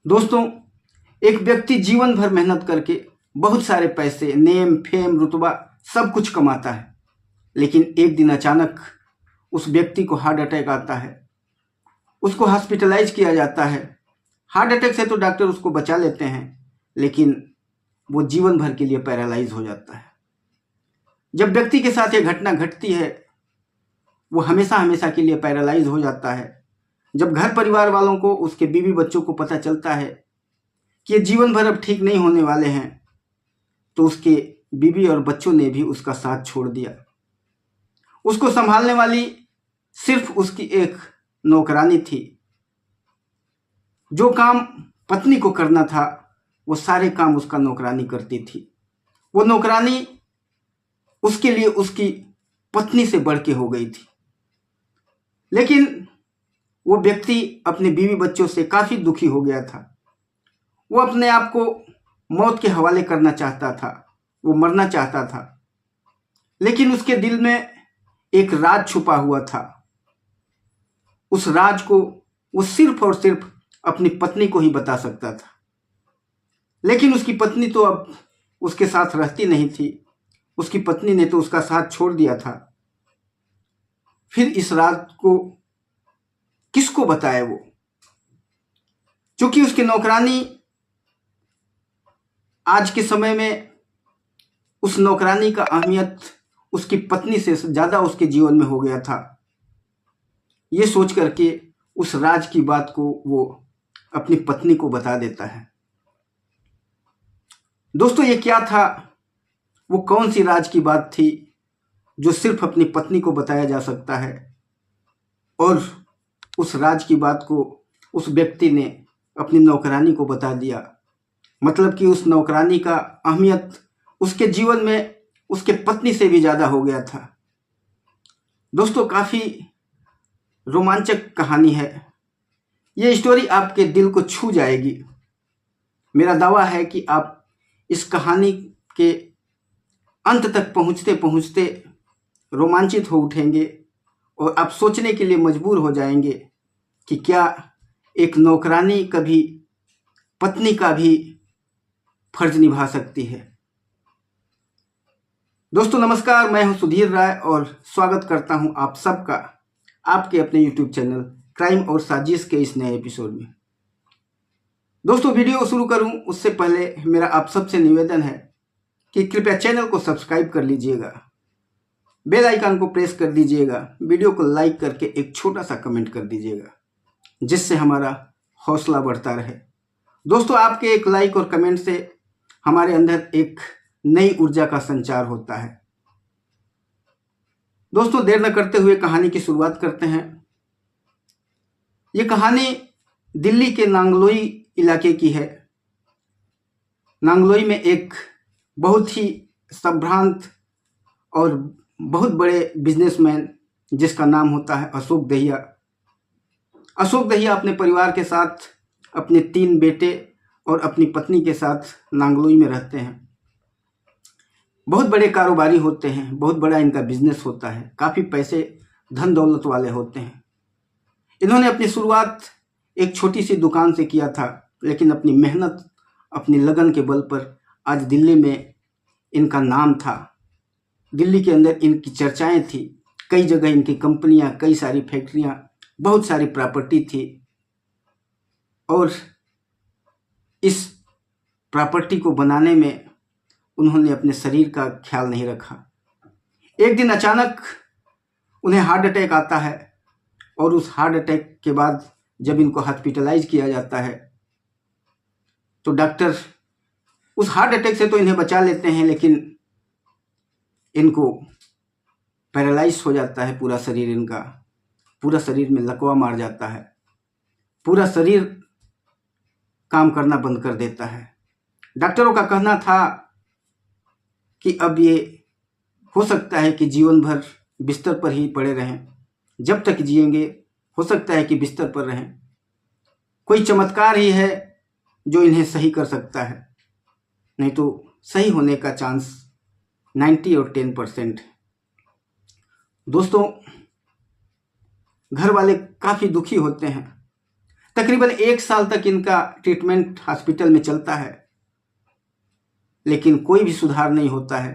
दोस्तों, एक व्यक्ति जीवन भर मेहनत करके बहुत सारे पैसे, नेम, फेम, रुतबा सब कुछ कमाता है, लेकिन एक दिन अचानक उस व्यक्ति को हार्ट अटैक आता है। उसको हॉस्पिटलाइज किया जाता है। हार्ट अटैक से तो डॉक्टर उसको बचा लेते हैं, लेकिन वो जीवन भर के लिए पैरालाइज हो जाता है। जब व्यक्ति के साथ ये घटना घटती है, वो हमेशा हमेशा के लिए पैरालाइज हो जाता है। जब घर परिवार वालों को, उसके बीवी बच्चों को पता चलता है कि ये जीवन भर अब ठीक नहीं होने वाले हैं, तो उसके बीवी और बच्चों ने भी उसका साथ छोड़ दिया। उसको संभालने वाली सिर्फ उसकी एक नौकरानी थी। जो काम पत्नी को करना था, वो सारे काम उसका नौकरानी करती थी। वो नौकरानी उसके लिए उसकी पत्नी से बढ़ के हो गई थी। लेकिन वो व्यक्ति अपने बीवी बच्चों से काफ़ी दुखी हो गया था। वो अपने आप को मौत के हवाले करना चाहता था, वो मरना चाहता था, लेकिन उसके दिल में एक राज छुपा हुआ था। उस राज को वो सिर्फ और सिर्फ अपनी पत्नी को ही बता सकता था। लेकिन उसकी पत्नी तो अब उसके साथ रहती नहीं थी। उसकी पत्नी ने तो उसका साथ छोड़ दिया था। फिर इस राज को किसको बताए वो? क्योंकि उसकी नौकरानी, आज के समय में उस नौकरानी का अहमियत उसकी पत्नी से ज़्यादा उसके जीवन में हो गया था। ये सोच करके उस राज की बात को वो अपनी पत्नी को बता देता है। दोस्तों, ये क्या था? वो कौन सी राज की बात थी जो सिर्फ अपनी पत्नी को बताया जा सकता है? और उस राज की बात को उस व्यक्ति ने अपनी नौकरानी को बता दिया। मतलब कि उस नौकरानी का अहमियत उसके जीवन में उसके पत्नी से भी ज़्यादा हो गया था। दोस्तों, काफ़ी रोमांचक कहानी है। ये स्टोरी आपके दिल को छू जाएगी। मेरा दावा है कि आप इस कहानी के अंत तक पहुंचते पहुंचते रोमांचित हो उठेंगे और आप सोचने के लिए मजबूर हो जाएंगे कि क्या एक नौकरानी कभी पत्नी का भी फर्ज निभा सकती है। दोस्तों नमस्कार, मैं हूं सुधीर राय और स्वागत करता हूं आप सबका आपके अपने यूट्यूब चैनल क्राइम और साजिश के इस नए एपिसोड में। दोस्तों, वीडियो शुरू करूं उससे पहले मेरा आप सबसे निवेदन है कि कृपया चैनल को सब्सक्राइब कर लीजिएगा, बेल आइकन को प्रेस कर दीजिएगा, वीडियो को लाइक करके एक छोटा सा कमेंट कर दीजिएगा, जिससे हमारा हौसला बढ़ता रहे। दोस्तों, आपके एक लाइक और कमेंट से हमारे अंदर एक नई ऊर्जा का संचार होता है। दोस्तों, देर न करते हुए कहानी की शुरुआत करते हैं। ये कहानी दिल्ली के नांगलोई इलाके की है। नांगलोई में एक बहुत ही संभ्रांत और बहुत बड़े बिजनेसमैन, जिसका नाम होता है अशोक दहिया। अशोक दहिया अपने परिवार के साथ, अपने 3 बेटे और अपनी पत्नी के साथ नांगलोई में रहते हैं। बहुत बड़े कारोबारी होते हैं, बहुत बड़ा इनका बिजनेस होता है, काफ़ी पैसे, धन दौलत वाले होते हैं। इन्होंने अपनी शुरुआत एक छोटी सी दुकान से किया था, लेकिन अपनी मेहनत, अपनी लगन के बल पर आज दिल्ली में इनका नाम था। दिल्ली के अंदर इनकी चर्चाएं थी। कई जगह इनकी कंपनियां, कई सारी फैक्ट्रियां, बहुत सारी प्रॉपर्टी थी। और इस प्रॉपर्टी को बनाने में उन्होंने अपने शरीर का ख्याल नहीं रखा। एक दिन अचानक उन्हें हार्ट अटैक आता है और उस हार्ट अटैक के बाद जब इनको हॉस्पिटलाइज किया जाता है, तो डॉक्टर उस हार्ट अटैक से तो इन्हें बचा लेते हैं, लेकिन इनको पैरालाइज हो जाता है पूरा शरीर। इनका पूरा शरीर में लकवा मार जाता है, पूरा शरीर काम करना बंद कर देता है। डॉक्टरों का कहना था कि अब ये हो सकता है कि जीवन भर बिस्तर पर ही पड़े रहें, जब तक जिएंगे हो सकता है कि बिस्तर पर रहें। कोई चमत्कार ही है जो इन्हें सही कर सकता है, नहीं तो सही होने का चांस 90 और 10% है। दोस्तों, घर वाले काफ़ी दुखी होते हैं, तकरीबन 1 साल तक इनका ट्रीटमेंट हॉस्पिटल में चलता है, लेकिन कोई भी सुधार नहीं होता है।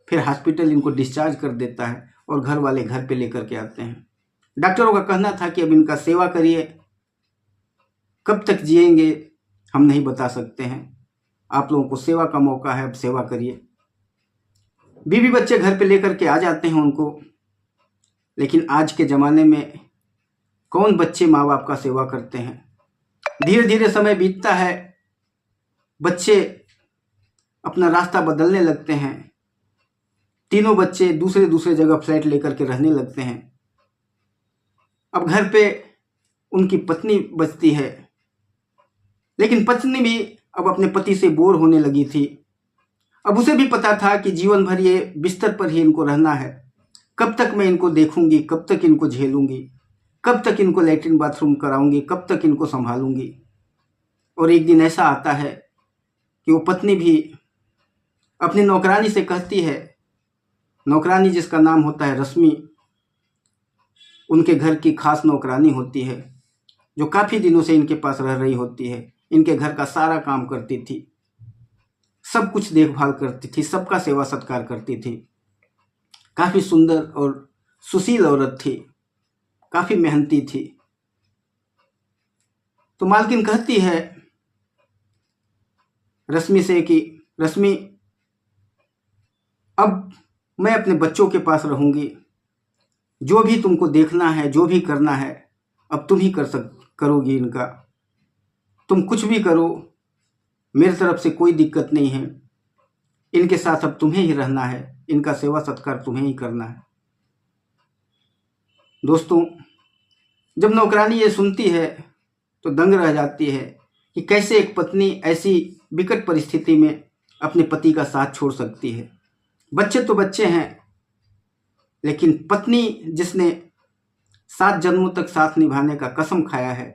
फिर हॉस्पिटल इनको डिस्चार्ज कर देता है और घर वाले घर पे लेकर के आते हैं। डॉक्टरों का कहना था कि अब इनका सेवा करिए, कब तक जिएंगे हम नहीं बता सकते हैं, आप लोगों को सेवा का मौका है, अब सेवा करिए। बीवी बच्चे घर पे लेकर के आ जाते हैं उनको, लेकिन आज के ज़माने में कौन बच्चे माँ बाप का सेवा करते हैं। धीरे धीरे समय बीतता है, बच्चे अपना रास्ता बदलने लगते हैं। तीनों बच्चे दूसरे दूसरे जगह फ्लैट लेकर के रहने लगते हैं। अब घर पे उनकी पत्नी बचती है, लेकिन पत्नी भी अब अपने पति से बोर होने लगी थी। अब उसे भी पता था कि जीवन भर ये बिस्तर पर ही इनको रहना है। कब तक मैं इनको देखूंगी, कब तक इनको झेलूंगी, कब तक इनको लैट्रिन बाथरूम कराऊंगी, कब तक इनको संभालूंगी। और एक दिन ऐसा आता है कि वो पत्नी भी अपनी नौकरानी से कहती है, नौकरानी जिसका नाम होता है रश्मि, उनके घर की खास नौकरानी होती है, जो काफ़ी दिनों से इनके पास रह रही होती है। इनके घर का सारा काम करती थी, सब कुछ देखभाल करती थी, सबका सेवा सत्कार करती थी। काफ़ी सुंदर और सुशील औरत थी, काफ़ी मेहनती थी। तो मालकिन कहती है रश्मि से कि रश्मि, अब मैं अपने बच्चों के पास रहूंगी, जो भी तुमको देखना है, जो भी करना है, अब तुम ही करोगी इनका। तुम कुछ भी करो, मेरी तरफ से कोई दिक्कत नहीं है। इनके साथ अब तुम्हें ही रहना है, इनका सेवा सत्कार तुम्हें ही करना है। दोस्तों, जब नौकरानी ये सुनती है तो दंग रह जाती है कि कैसे एक पत्नी ऐसी विकट परिस्थिति में अपने पति का साथ छोड़ सकती है। बच्चे तो बच्चे हैं, लेकिन पत्नी जिसने 7 जन्मों तक साथ निभाने का कसम खाया है,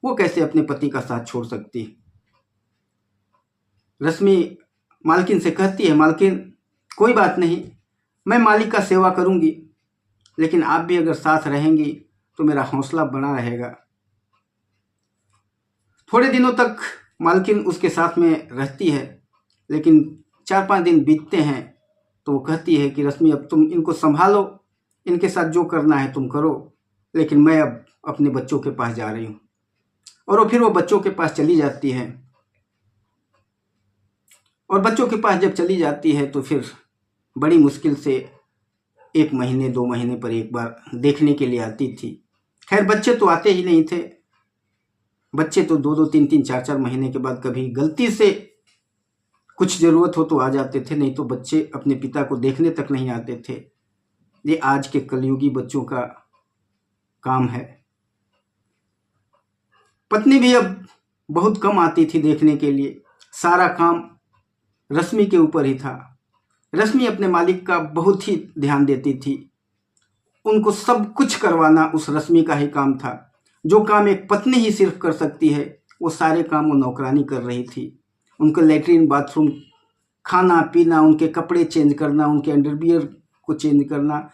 वो कैसे अपने पति का साथ छोड़ सकती है। रश्मि मालकिन से कहती है, मालकिन कोई बात नहीं, मैं मालिक का सेवा करूंगी, लेकिन आप भी अगर साथ रहेंगी तो मेरा हौसला बना रहेगा। थोड़े दिनों तक मालकिन उसके साथ में रहती है, लेकिन 4-5 दिन बीतते हैं तो वो कहती है कि रश्मि, अब तुम इनको संभालो, इनके साथ जो करना है तुम करो, लेकिन मैं अब अपने बच्चों के पास जा रही हूँ। और फिर वो बच्चों के पास चली जाती है। और बच्चों के पास जब चली जाती है तो फिर बड़ी मुश्किल से 1 महीने 2 महीने पर एक बार देखने के लिए आती थी। खैर, बच्चे तो आते ही नहीं थे। बच्चे तो 2-2, 3-3, 4-4 महीने के बाद कभी गलती से कुछ ज़रूरत हो तो आ जाते थे, नहीं तो बच्चे अपने पिता को देखने तक नहीं आते थे। ये आज के कलयुगी बच्चों का काम है। पत्नी भी अब बहुत कम आती थी देखने के लिए, सारा काम रश्मि के ऊपर ही था। रश्मि अपने मालिक का बहुत ही ध्यान देती थी, उनको सब कुछ करवाना उस रश्मि का ही काम था। जो काम एक पत्नी ही सिर्फ कर सकती है, वो सारे काम वो नौकरानी कर रही थी। उनको लैट्रिन बाथरूम, खाना पीना, उनके कपड़े चेंज करना, उनके अंडरवियर को चेंज करना,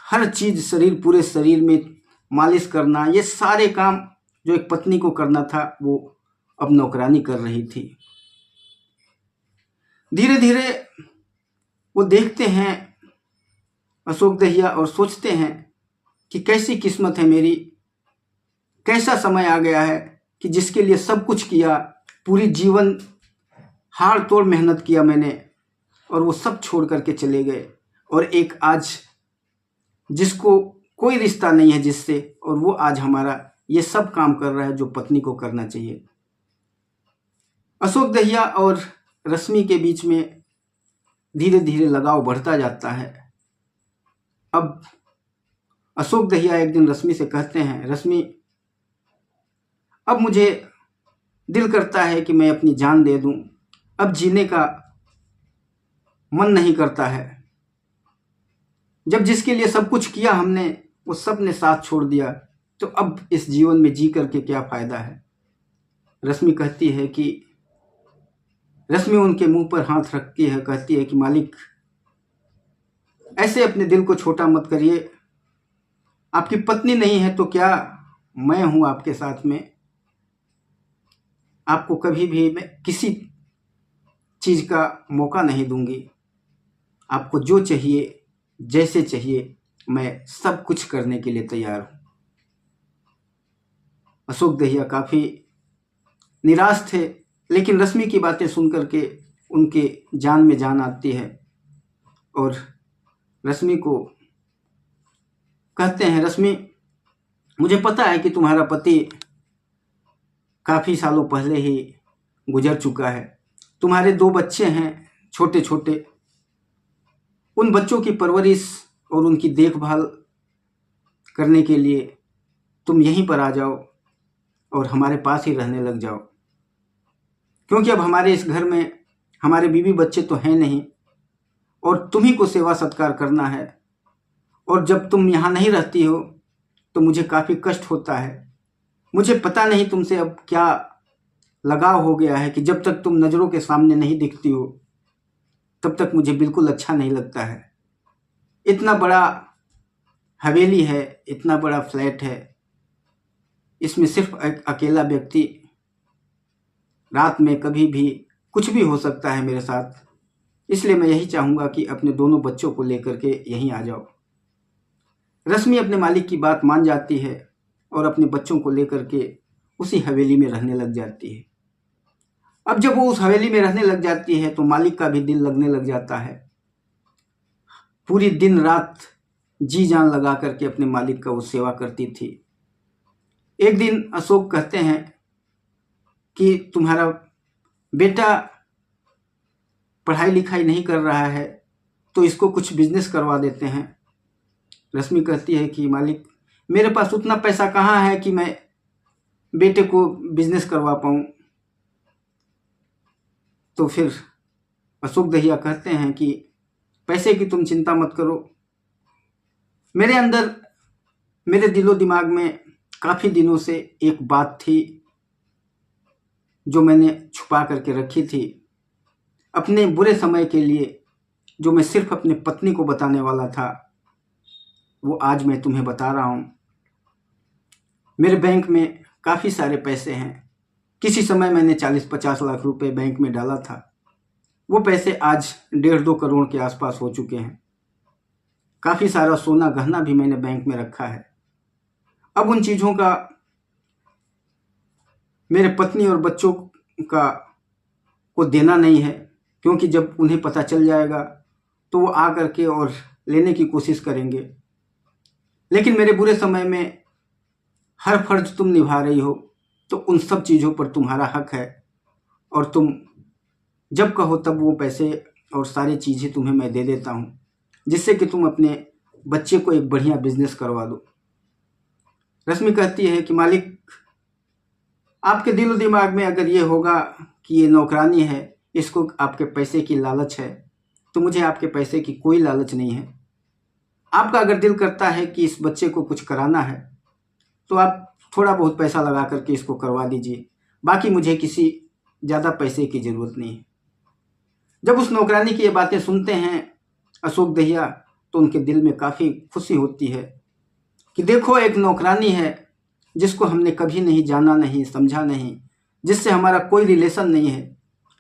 हर चीज़, शरीर, पूरे शरीर में मालिश करना, ये सारे काम जो एक पत्नी को करना था वो अब नौकरानी कर रही थी। धीरे धीरे वो देखते हैं अशोक दहिया और सोचते हैं कि कैसी किस्मत है मेरी, कैसा समय आ गया है कि जिसके लिए सब कुछ किया, पूरी जीवन हाड़ तोड़ मेहनत किया मैंने, और वो सब छोड़ करके चले गए। और एक आज जिसको कोई रिश्ता नहीं है जिससे, और वो आज हमारा ये सब काम कर रहा है जो पत्नी को करना चाहिए। अशोक दहिया और रश्मि के बीच में धीरे धीरे लगाव बढ़ता जाता है। अब अशोक दहिया एक दिन रश्मि से कहते हैं, रश्मि, अब मुझे दिल करता है कि मैं अपनी जान दे दूं, अब जीने का मन नहीं करता है। जब जिसके लिए सब कुछ किया हमने, वो सब ने साथ छोड़ दिया, तो अब इस जीवन में जी करके क्या फ़ायदा है। रश्मि कहती है कि रश्मि उनके मुंह पर हाथ रखती है, कहती है कि मालिक, ऐसे अपने दिल को छोटा मत करिए। आपकी पत्नी नहीं है तो क्या, मैं हूँ आपके साथ में, आपको कभी भी मैं किसी चीज़ का मौका नहीं दूंगी। आपको जो चाहिए, जैसे चाहिए, मैं सब कुछ करने के लिए तैयार हूँ। अशोक दहिया काफ़ी निराश थे, लेकिन रश्मि की बातें सुन करके उनके जान में जान आती है और रश्मि को कहते हैं, रश्मि मुझे पता है कि तुम्हारा पति काफ़ी सालों पहले ही गुजर चुका है। तुम्हारे 2 बच्चे हैं छोटे छोटे। उन बच्चों की परवरिश और उनकी देखभाल करने के लिए तुम यहीं पर आ जाओ और हमारे पास ही रहने लग जाओ, क्योंकि अब हमारे इस घर में हमारे बीवी बच्चे तो हैं नहीं और तुम्ही को सेवा सत्कार करना है। और जब तुम यहाँ नहीं रहती हो तो मुझे काफ़ी कष्ट होता है। मुझे पता नहीं तुमसे अब क्या लगाव हो गया है कि जब तक तुम नज़रों के सामने नहीं दिखती हो तब तक मुझे बिल्कुल अच्छा नहीं लगता है। इतना बड़ा हवेली है, इतना बड़ा फ्लैट है, इसमें सिर्फ एक अकेला व्यक्ति, रात में कभी भी कुछ भी हो सकता है मेरे साथ। इसलिए मैं यही चाहूँगा कि अपने दोनों बच्चों को लेकर के यहीं आ जाओ। रश्मि अपने मालिक की बात मान जाती है और अपने बच्चों को लेकर के उसी हवेली में रहने लग जाती है। अब जब वो उस हवेली में रहने लग जाती है तो मालिक का भी दिल लगने लग जाता है। पूरी दिन रात जी जान लगा करके अपने मालिक का वो सेवा करती थी। एक दिन अशोक कहते हैं कि तुम्हारा बेटा पढ़ाई लिखाई नहीं कर रहा है तो इसको कुछ बिजनेस करवा देते हैं। रश्मि कहती है कि मालिक मेरे पास उतना पैसा कहाँ है कि मैं बेटे को बिजनेस करवा पाऊँ। तो फिर अशोक दहिया कहते हैं कि पैसे की तुम चिंता मत करो, मेरे अंदर, मेरे दिलो दिमाग में काफ़ी दिनों से एक बात थी जो मैंने छुपा करके रखी थी अपने बुरे समय के लिए, जो मैं सिर्फ अपने पत्नी को बताने वाला था, वो आज मैं तुम्हें बता रहा हूँ। मेरे बैंक में काफ़ी सारे पैसे हैं। किसी समय मैंने 40-50 लाख रुपए बैंक में डाला था। वो पैसे आज 1.5-2 करोड़ के आसपास हो चुके हैं। काफ़ी सारा सोना गहना भी मैंने बैंक में रखा है। अब उन चीज़ों का मेरे पत्नी और बच्चों का को देना नहीं है, क्योंकि जब उन्हें पता चल जाएगा तो वो आ करके और लेने की कोशिश करेंगे। लेकिन मेरे बुरे समय में हर फर्ज तुम निभा रही हो, तो उन सब चीज़ों पर तुम्हारा हक है और तुम जब कहो तब वो पैसे और सारी चीज़ें तुम्हें मैं दे देता हूँ, जिससे कि तुम अपने बच्चे को एक बढ़िया बिजनेस करवा दो। रश्मि कहती है कि मालिक, आपके दिल दिमाग में अगर ये होगा कि ये नौकरानी है, इसको आपके पैसे की लालच है, तो मुझे आपके पैसे की कोई लालच नहीं है। आपका अगर दिल करता है कि इस बच्चे को कुछ कराना है तो आप थोड़ा बहुत पैसा लगा करके इसको करवा दीजिए, बाकी मुझे किसी ज़्यादा पैसे की ज़रूरत नहीं है। जब उस नौकरानी की ये बातें सुनते हैं अशोक दहिया तो उनके दिल में काफ़ी खुशी होती है कि देखो, एक नौकरानी है जिसको हमने कभी नहीं जाना, नहीं समझा, नहीं, जिससे हमारा कोई रिलेशन नहीं है,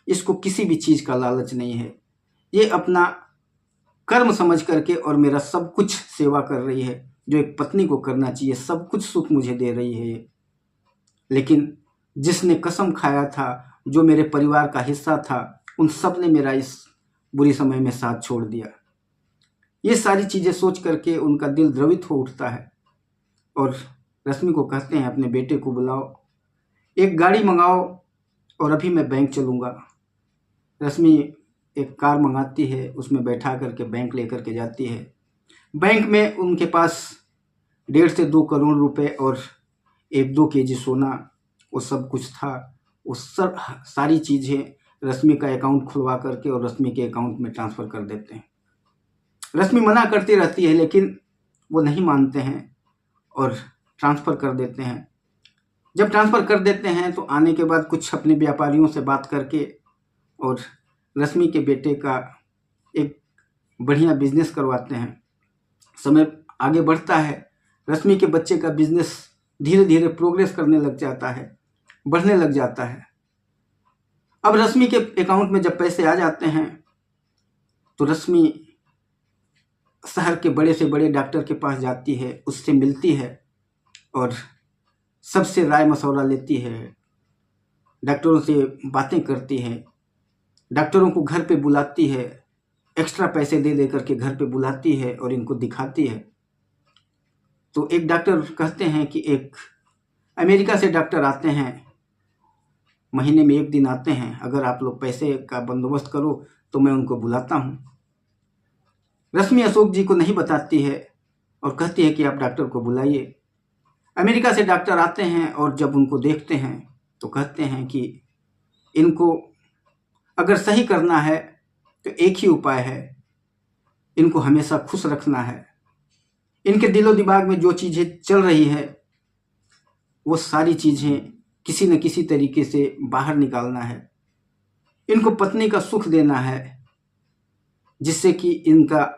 इसको किसी भी चीज़ का लालच नहीं है, ये अपना कर्म समझ करके और मेरा सब कुछ सेवा कर रही है, जो एक पत्नी को करना चाहिए, सब कुछ सुख मुझे दे रही है ये। लेकिन जिसने कसम खाया था, जो मेरे परिवार का हिस्सा था, उन सब ने मेरा इस बुरी समय में साथ छोड़ दिया। ये सारी चीज़ें सोच करके उनका दिल द्रवित हो उठता है और रश्मि को कहते हैं, अपने बेटे को बुलाओ, एक गाड़ी मंगाओ और अभी मैं बैंक चलूँगा। रश्मि एक कार मंगाती है, उसमें बैठा करके बैंक लेकर के जाती है। बैंक में उनके पास 1.5 से 2 करोड़ रुपए और 1-2 केजी सोना, वो सब कुछ था। वो सब सारी चीज़ें रश्मि का अकाउंट खुलवा करके और रश्मि के अकाउंट में ट्रांसफ़र कर देते हैं। रश्मि मना करती रहती है, लेकिन वो नहीं मानते हैं और ट्रांसफ़र कर देते हैं। जब ट्रांसफ़र कर देते हैं तो आने के बाद कुछ अपने व्यापारियों से बात करके और रश्मि के बेटे का एक बढ़िया बिजनेस करवाते हैं। समय आगे बढ़ता है, रश्मि के बच्चे का बिजनेस धीरे धीरे प्रोग्रेस करने लग जाता है, बढ़ने लग जाता है। अब रश्मि के अकाउंट में जब पैसे आ जाते हैं तो रश्मि शहर के बड़े से बड़े डॉक्टर के पास जाती है, उससे मिलती है और सबसे राय मशवरा लेती है, डॉक्टरों से बातें करती है, डॉक्टरों को घर पे बुलाती है, एक्स्ट्रा पैसे दे दे करके घर पे बुलाती है और इनको दिखाती है। तो एक डॉक्टर कहते हैं कि एक अमेरिका से डॉक्टर आते हैं, महीने में 1 दिन आते हैं, अगर आप लोग पैसे का बंदोबस्त करो तो मैं उनको बुलाता हूँ। रश्मि अशोक जी को नहीं बताती है और कहती है कि आप डॉक्टर को बुलाइए। अमेरिका से डॉक्टर आते हैं और जब उनको देखते हैं तो कहते हैं कि इनको अगर सही करना है तो एक ही उपाय है, इनको हमेशा खुश रखना है। इनके दिलो दिमाग में जो चीज़ें चल रही है वो सारी चीज़ें किसी न किसी तरीके से बाहर निकालना है। इनको पत्नी का सुख देना है जिससे कि इनका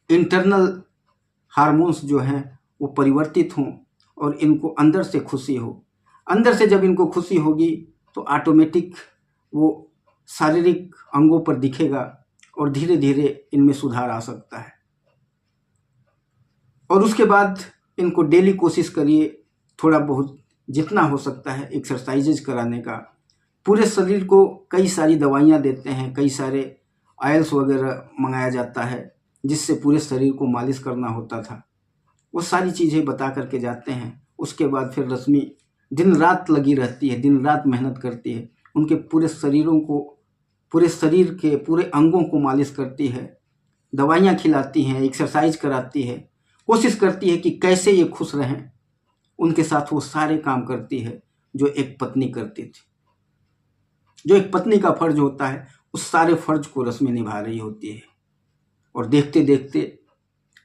इंटरनल हार्मोन्स जो हैं वो परिवर्तित हों और इनको अंदर से खुशी हो। अंदर से जब इनको खुशी होगी तो ऑटोमेटिक वो शारीरिक अंगों पर दिखेगा और धीरे धीरे इनमें सुधार आ सकता है। और उसके बाद इनको डेली कोशिश करिए, थोड़ा बहुत जितना हो सकता है एक्सरसाइजेज कराने का। पूरे शरीर को कई सारी दवाइयाँ देते हैं, कई सारे ऑयल्स वगैरह मंगाया जाता है जिससे पूरे शरीर को मालिश करना होता था। वो सारी चीज़ें बता करके जाते हैं। उसके बाद फिर रश्मि दिन रात लगी रहती है, दिन रात मेहनत करती है, उनके पूरे शरीरों को, पूरे शरीर के पूरे अंगों को मालिश करती है, दवाइयाँ खिलाती हैं, एक्सरसाइज कराती है, कोशिश करती है कि कैसे ये खुश रहें। उनके साथ वो सारे काम करती है जो एक पत्नी करती थी। जो एक पत्नी का फर्ज होता है उस सारे फर्ज को रश्मि निभा रही होती है। और देखते देखते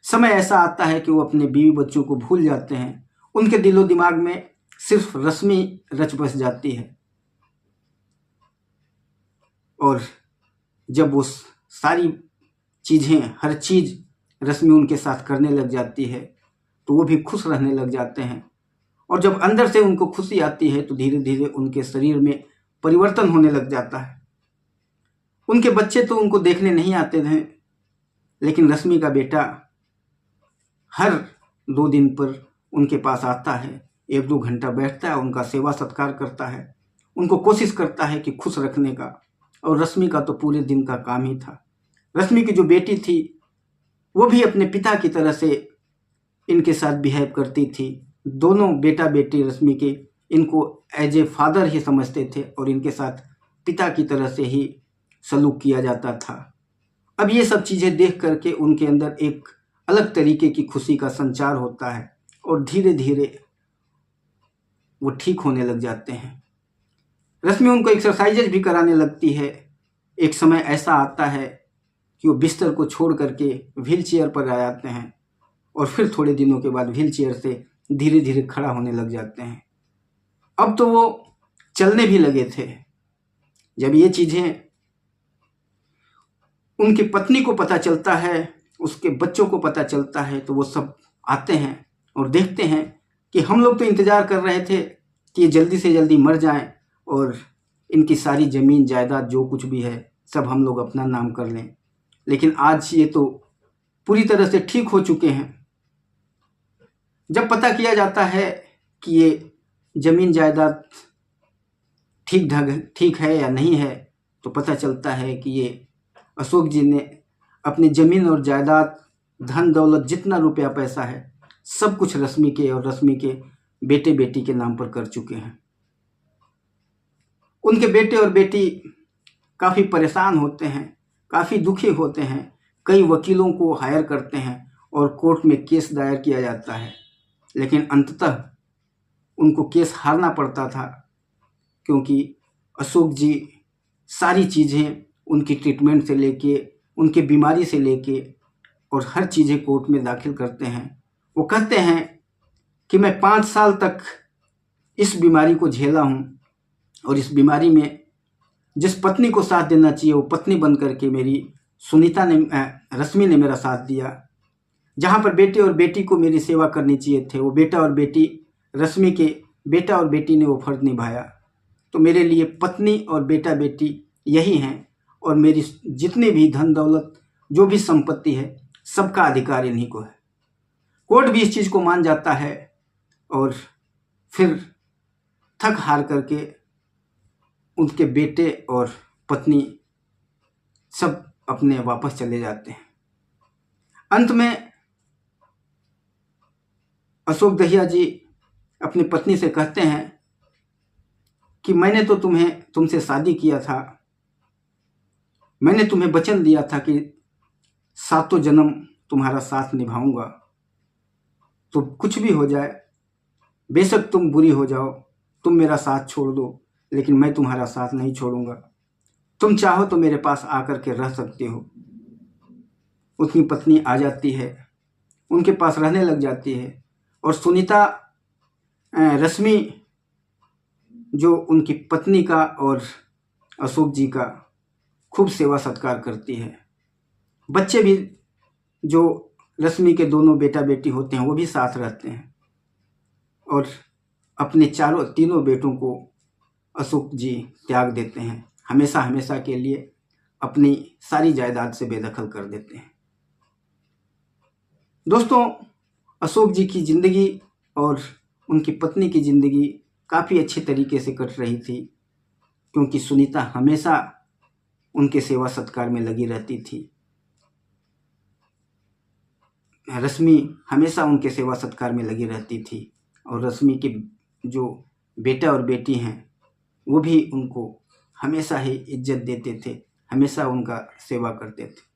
समय ऐसा आता है कि वो अपने बीवी बच्चों को भूल जाते हैं। उनके दिलो दिमाग में सिर्फ रश्मि रच बस जाती है। और जब वो सारी चीज़ें, हर चीज़ रश्मि उनके साथ करने लग जाती है तो वो भी खुश रहने लग जाते हैं। और जब अंदर से उनको खुशी आती है तो धीरे धीरे उनके शरीर में परिवर्तन होने लग जाता है। उनके बच्चे तो उनको देखने नहीं आते थे, लेकिन रश्मि का बेटा हर 2 दिन पर उनके पास आता है, 1-2 घंटा बैठता है, उनका सेवा सत्कार करता है, उनको कोशिश करता है कि खुश रखने का। और रश्मि का तो पूरे दिन का काम ही था। रश्मि की जो बेटी थी वो भी अपने पिता की तरह से इनके साथ बिहेव करती थी। दोनों बेटा बेटी रश्मि के इनको एज ए फादर ही समझते थे और इनके साथ पिता की तरह से ही सलूक किया जाता था। अब ये सब चीज़ें देख करके उनके अंदर एक अलग तरीके की खुशी का संचार होता है और धीरे धीरे वो ठीक होने लग जाते हैं। रश्मि उनको एक्सरसाइजेज भी कराने लगती है। एक समय ऐसा आता है कि वो बिस्तर को छोड़ करके व्हील चेयर पर आ जाते हैं और फिर थोड़े दिनों के बाद व्हील चेयर से धीरे धीरे खड़ा होने लग जाते हैं। अब तो वो चलने भी लगे थे। जब ये चीज़ें उनकी पत्नी को पता चलता है, उसके बच्चों को पता चलता है, तो वो सब आते हैं और देखते हैं कि हम लोग तो इंतज़ार कर रहे थे कि ये जल्दी से जल्दी मर जाएं और इनकी सारी ज़मीन जायदाद जो कुछ भी है सब हम लोग अपना नाम कर लें, लेकिन आज ये तो पूरी तरह से ठीक हो चुके हैं। जब पता किया जाता है कि ये ज़मीन जायदाद ठीक है या नहीं है, तो पता चलता है कि ये अशोक जी ने अपनी ज़मीन और जायदाद, धन दौलत, जितना रुपया पैसा है सब कुछ रश्मि के और रश्मि के बेटे बेटी के नाम पर कर चुके हैं। उनके बेटे और बेटी काफ़ी परेशान होते हैं, काफ़ी दुखी होते हैं, कई वकीलों को हायर करते हैं और कोर्ट में केस दायर किया जाता है, लेकिन अंततः उनको केस हारना पड़ता था क्योंकि अशोक जी सारी चीज़ें, उनकी ट्रीटमेंट से लेके, उनके बीमारी से लेके और हर चीज़ें कोर्ट में दाखिल करते हैं। वो कहते हैं कि मैं 5 साल तक इस बीमारी को झेला हूँ और इस बीमारी में जिस पत्नी को साथ देना चाहिए वो पत्नी बन करके मेरी रश्मि ने मेरा साथ दिया। जहाँ पर बेटे और बेटी को मेरी सेवा करनी चाहिए थे वो बेटा और बेटी, रश्मि के बेटा और बेटी ने वो फर्ज निभाया। तो मेरे लिए पत्नी और बेटा बेटी यही हैं, और मेरी जितनी भी धन दौलत जो भी संपत्ति है सबका अधिकार इन्हीं को है। कोर्ट भी इस चीज़ को मान जाता है और फिर थक हार करके उनके बेटे और पत्नी सब अपने वापस चले जाते हैं। अंत में अशोक दहिया जी अपनी पत्नी से कहते हैं कि मैंने तो तुमसे शादी किया था, मैंने तुम्हें वचन दिया था कि सातों जन्म तुम्हारा साथ निभाऊंगा, तो कुछ भी हो जाए, बेशक तुम बुरी हो जाओ, तुम मेरा साथ छोड़ दो, लेकिन मैं तुम्हारा साथ नहीं छोड़ूंगा। तुम चाहो तो मेरे पास आकर के रह सकते हो। उसकी पत्नी आ जाती है, उनके पास रहने लग जाती है, और सुनीता रश्मि जो उनकी पत्नी का और अशोक जी का खूब सेवा सत्कार करती है। बच्चे भी जो रश्मि के दोनों बेटा बेटी होते हैं वो भी साथ रहते हैं, और अपने तीनों बेटों को अशोक जी त्याग देते हैं, हमेशा हमेशा के लिए अपनी सारी जायदाद से बेदखल कर देते हैं। दोस्तों, अशोक जी की ज़िंदगी और उनकी पत्नी की ज़िंदगी काफ़ी अच्छे तरीके से कट रही थी, क्योंकि सुनीता हमेशा उनके सेवा सत्कार में लगी रहती थी। रश्मि हमेशा उनके सेवा सत्कार में लगी रहती थी, और रश्मि के जो बेटा और बेटी हैं वो भी उनको हमेशा ही इज्जत देते थे, हमेशा उनका सेवा करते थे।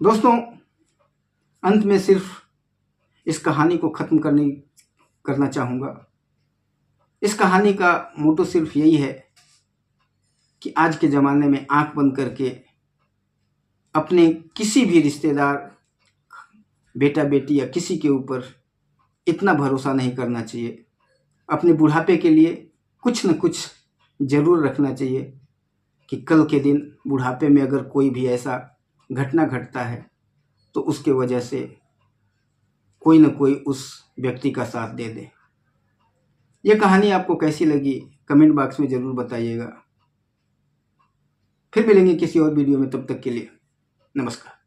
दोस्तों, अंत में सिर्फ इस कहानी को ख़त्म करना चाहूँगा। इस कहानी का मोटो सिर्फ यही है कि आज के ज़माने में आंख बंद करके अपने किसी भी रिश्तेदार, बेटा बेटी या किसी के ऊपर इतना भरोसा नहीं करना चाहिए। अपने बुढ़ापे के लिए कुछ न कुछ ज़रूर रखना चाहिए कि कल के दिन बुढ़ापे में अगर कोई भी ऐसा घटना घटता है तो उसके वजह से कोई न कोई उस व्यक्ति का साथ दे दे। यह कहानी आपको कैसी लगी कमेंट बॉक्स में ज़रूर बताइएगा। फिर मिलेंगे किसी और वीडियो में, तब तक के लिए नमस्कार।